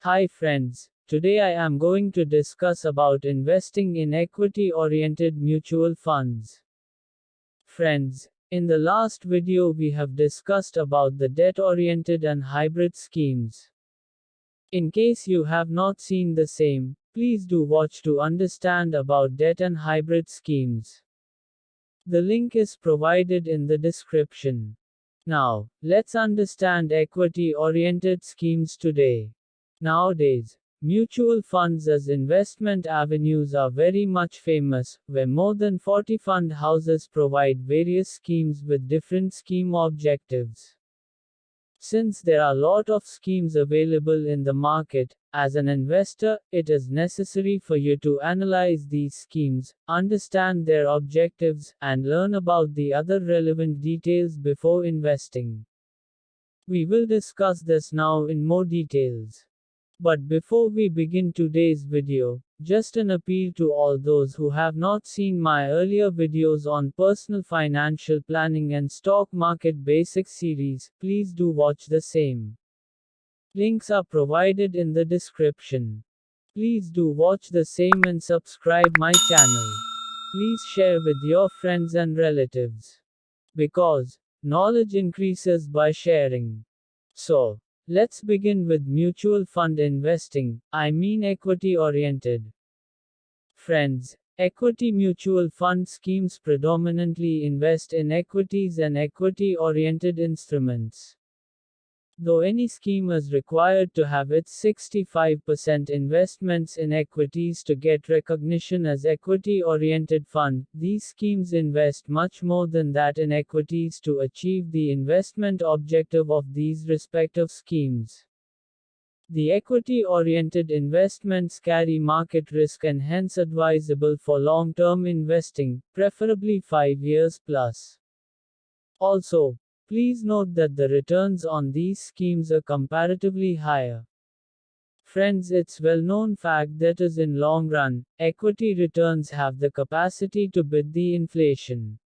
Hi friends, today I am going to discuss about investing in equity-oriented mutual funds. Friends, in the last video we have discussed about the debt-oriented and hybrid schemes. In case you have not seen the same, please do watch to understand about debt and hybrid schemes. The link is provided in the description. Now, let's understand equity-oriented schemes today. Nowadays, mutual funds as investment avenues are very much famous, where more than 40 fund houses provide various schemes with different scheme objectives. Since there are a lot of schemes available in the market, as an investor, it is necessary for you to analyze these schemes, understand their objectives, and learn about the other relevant details before investing. We will discuss this now in more details. But before we begin today's video, just an appeal to all those who have not seen my earlier videos on personal financial planning and stock market basics series, please do watch the same. Links are provided in the description. Please do watch the same and subscribe my channel. Please share with your friends and relatives. Because knowledge increases by sharing. So, let's begin with mutual fund investing, I mean equity oriented. Friends, equity mutual fund schemes predominantly invest in equities and equity oriented instruments. Though any scheme is required to have its 65% investments in equities to get recognition as equity-oriented fund, these schemes invest much more than that in equities to achieve the investment objective of these respective schemes. The equity-oriented investments carry market risk and hence advisable for long-term investing, preferably 5 years plus. Also, please note that the returns on these schemes are comparatively higher. Friends, it's well-known fact that is in long run, equity returns have the capacity to beat the inflation.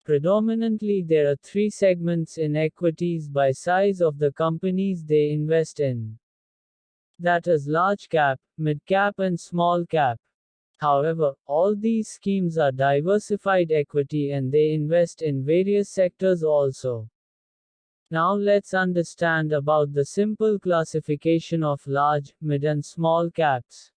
Predominantly there are three segments in equities by size of the companies they invest in. That is large cap, mid cap and small cap. However, all these schemes are diversified equity and they invest in various sectors also. Now let's understand about the simple classification of large, mid and small caps.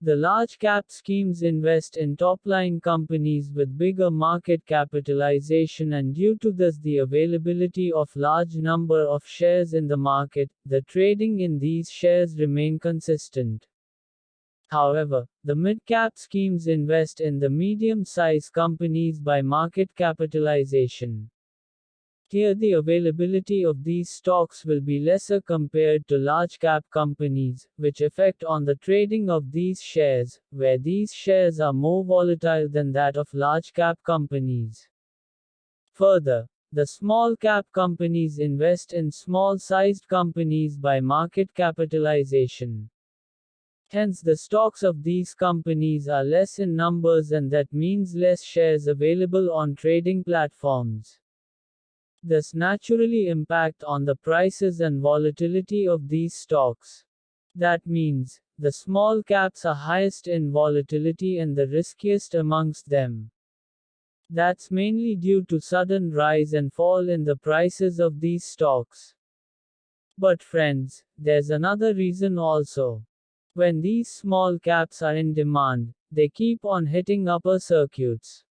The large cap schemes invest in top-line companies with bigger market capitalization and due to this the availability of large number of shares in the market, the trading in these shares remain consistent. However, the mid-cap schemes invest in the medium-sized companies by market capitalization. Here the availability of these stocks will be lesser compared to large-cap companies, which affect on the trading of these shares, where these shares are more volatile than that of large-cap companies. Further, the small-cap companies invest in small-sized companies by market capitalization. Hence the stocks of these companies are less in numbers and that means less shares available on trading platforms. This naturally impact on the prices and volatility of these stocks. That means, the small caps are highest in volatility and the riskiest amongst them. That's mainly due to sudden rise and fall in the prices of these stocks. But friends, there's another reason also. When these small caps are in demand, they keep on hitting upper circuits.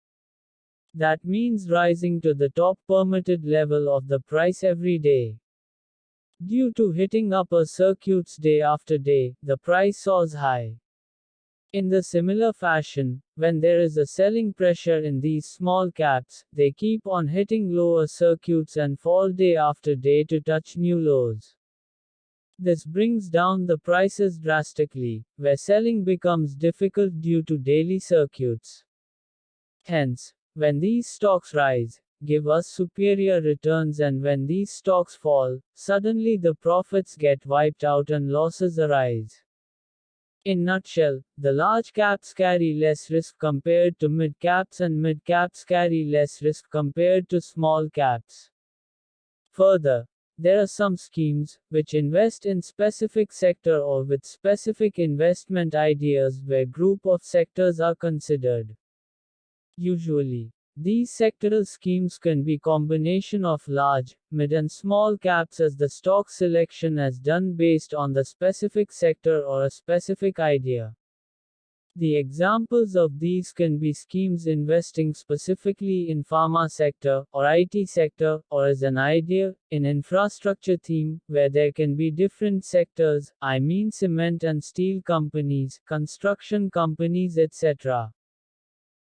That means rising to the top permitted level of the price every day. Due to hitting upper circuits day after day, the price soars high. In the similar fashion, when there is a selling pressure in these small caps, they keep on hitting lower circuits and fall day after day to touch new lows. This brings down the prices drastically, where selling becomes difficult due to daily circuits. Hence, when these stocks rise, give us superior returns and when these stocks fall, suddenly the profits get wiped out and losses arise. In nutshell, the large caps carry less risk compared to mid caps and mid caps carry less risk compared to small caps. Further, there are some schemes which invest in specific sector or with specific investment ideas where group of sectors are considered. Usually, these sectoral schemes can be combination of large, mid and small caps as the stock selection is done based on the specific sector or a specific idea. The examples of these can be schemes investing specifically in pharma sector or IT sector or as an idea in infrastructure theme where there can be different sectors, I mean cement and steel companies, construction companies etc.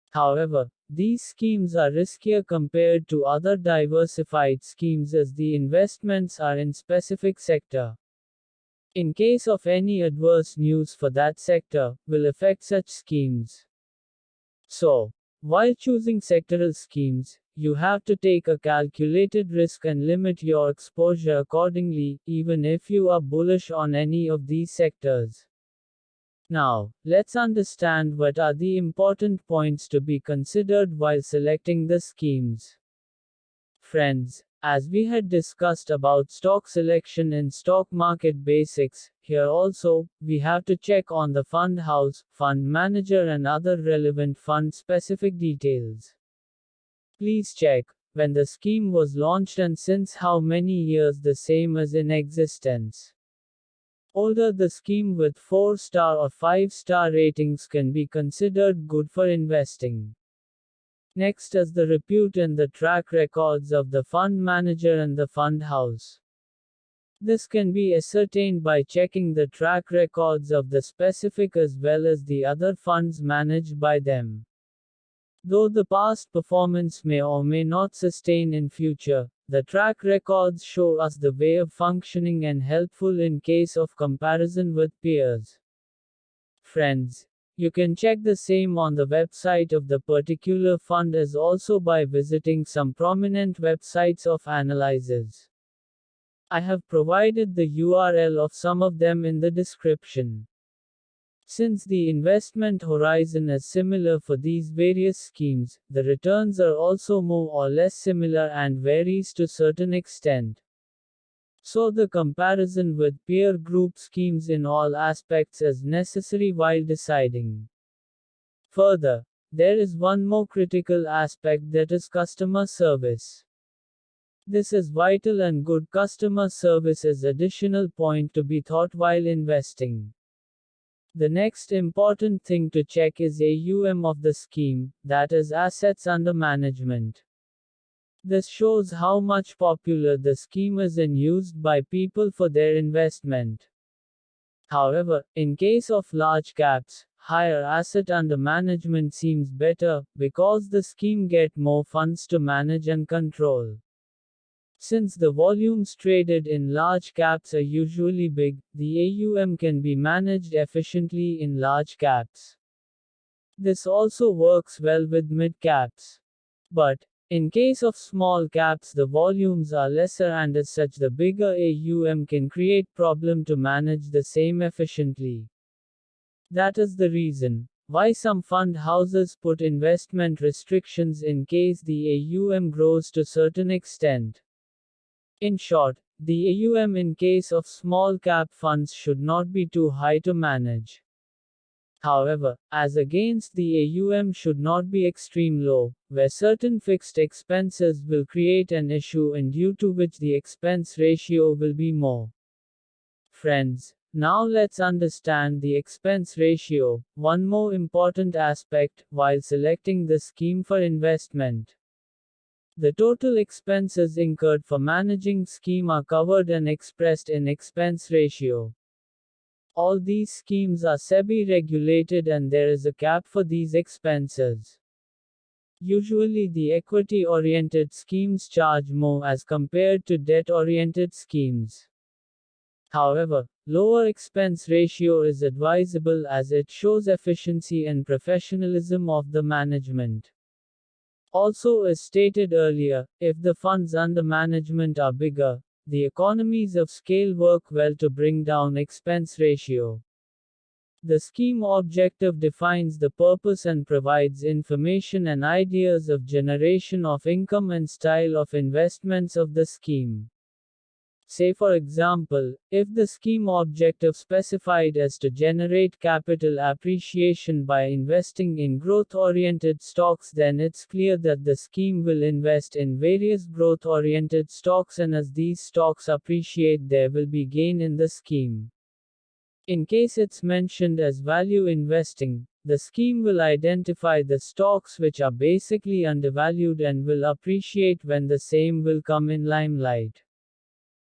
However, these schemes are riskier compared to other diversified schemes as the investments are in specific sector. In case of any adverse news for that sector, will affect such schemes. So, while choosing sectoral schemes, you have to take a calculated risk and limit your exposure accordingly, even if you are bullish on any of these sectors. Now, let's understand what are the important points to be considered while selecting the schemes. Friends, as we had discussed about stock selection in stock market basics, here also, we have to check on the fund house, fund manager and other relevant fund specific details. Please check when the scheme was launched and since how many years the same is in existence. Older the scheme with 4-star or 5-star ratings can be considered good for investing. Next is the repute and the track records of the fund manager and the fund house. This can be ascertained by checking the track records of the specific as well as the other funds managed by them. Though the past performance may or may not sustain in future, the track records show us the way of functioning and helpful in case of comparison with peers. Friends, you can check the same on the website of the particular fund as also by visiting some prominent websites of analyzers. I have provided the URL of some of them in the description. Since the investment horizon is similar for these various schemes, the returns are also more or less similar and varies to certain extent. So the comparison with peer group schemes in all aspects is necessary while deciding. Further, there is one more critical aspect, that is customer service. This is vital and good customer service is additional point to be thought while investing. The next important thing to check is AUM of the scheme, that is assets under management. This shows how much popular the scheme is and used by people for their investment. However, in case of large caps, higher asset under management seems better, because the scheme get more funds to manage and control. Since the volumes traded in large caps are usually big, the AUM can be managed efficiently in large caps. This also works well with mid caps. But, in case of small caps the volumes are lesser and as such the bigger AUM can create problem to manage the same efficiently. That is the reason why some fund houses put investment restrictions in case the AUM grows to certain extent. In short, the AUM in case of small cap funds should not be too high to manage. However, as against the AUM should not be extreme low, where certain fixed expenses will create an issue and due to which the expense ratio will be more. Friends, now let's understand the expense ratio, one more important aspect, while selecting the scheme for investment. The total expenses incurred for managing scheme are covered and expressed in expense ratio. All these schemes are SEBI regulated and there is a cap for these expenses. Usually the equity-oriented schemes charge more as compared to debt-oriented schemes. However, lower expense ratio is advisable as it shows efficiency and professionalism of the management. Also as stated earlier, if the funds under management are bigger, the economies of scale work well to bring down expense ratio. The scheme objective defines the purpose and provides information and ideas of generation of income and style of investments of the scheme. Say for example, if the scheme objective specified as to generate capital appreciation by investing in growth-oriented stocks, then it's clear that the scheme will invest in various growth-oriented stocks, and as these stocks appreciate there will be gain in the scheme. In case it's mentioned as value investing, the scheme will identify the stocks which are basically undervalued and will appreciate when the same will come in limelight.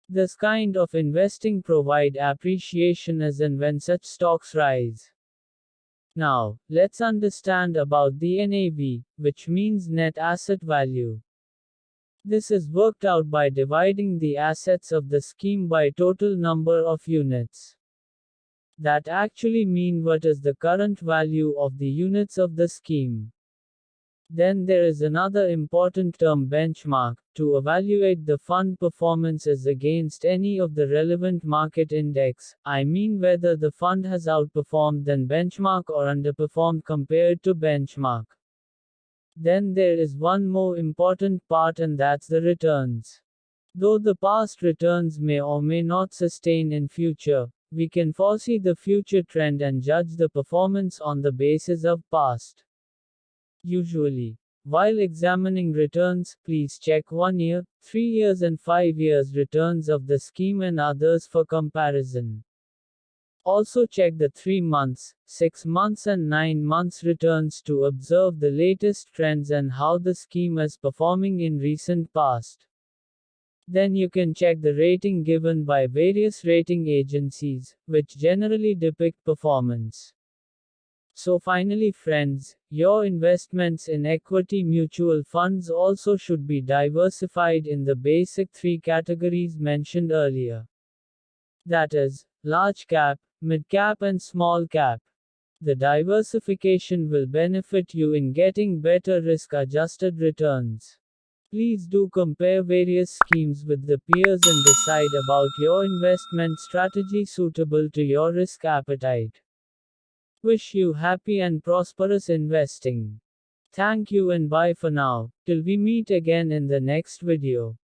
This kind of investing provide appreciation as and when such stocks rise. Now, let's understand about the NAV, which means net asset value. This is worked out by dividing the assets of the scheme by total number of units. That actually mean what is the current value of the units of the scheme. Then there is another important term, benchmark. To evaluate the fund performance is against any of the relevant market index, I mean whether the fund has outperformed than benchmark or underperformed compared to benchmark. Then there is one more important part, and that's the returns. Though the past returns may or may not sustain in future, we can foresee the future trend and judge the performance on the basis of past. Usually, while examining returns, please check 1 year, 3 years and 5 years returns of the scheme and others for comparison. Also check the 3 months, 6 months and 9 months returns to observe the latest trends and how the scheme is performing in recent past. Then you can check the rating given by various rating agencies, which generally depict performance. So finally friends, your investments in equity mutual funds also should be diversified in the basic 3 categories mentioned earlier. That is, large cap, mid cap and small cap. The diversification will benefit you in getting better risk-adjusted returns. Please do compare various schemes with the peers and decide about your investment strategy suitable to your risk appetite. Wish you happy and prosperous investing. Thank you and bye for now, till we meet again in the next video.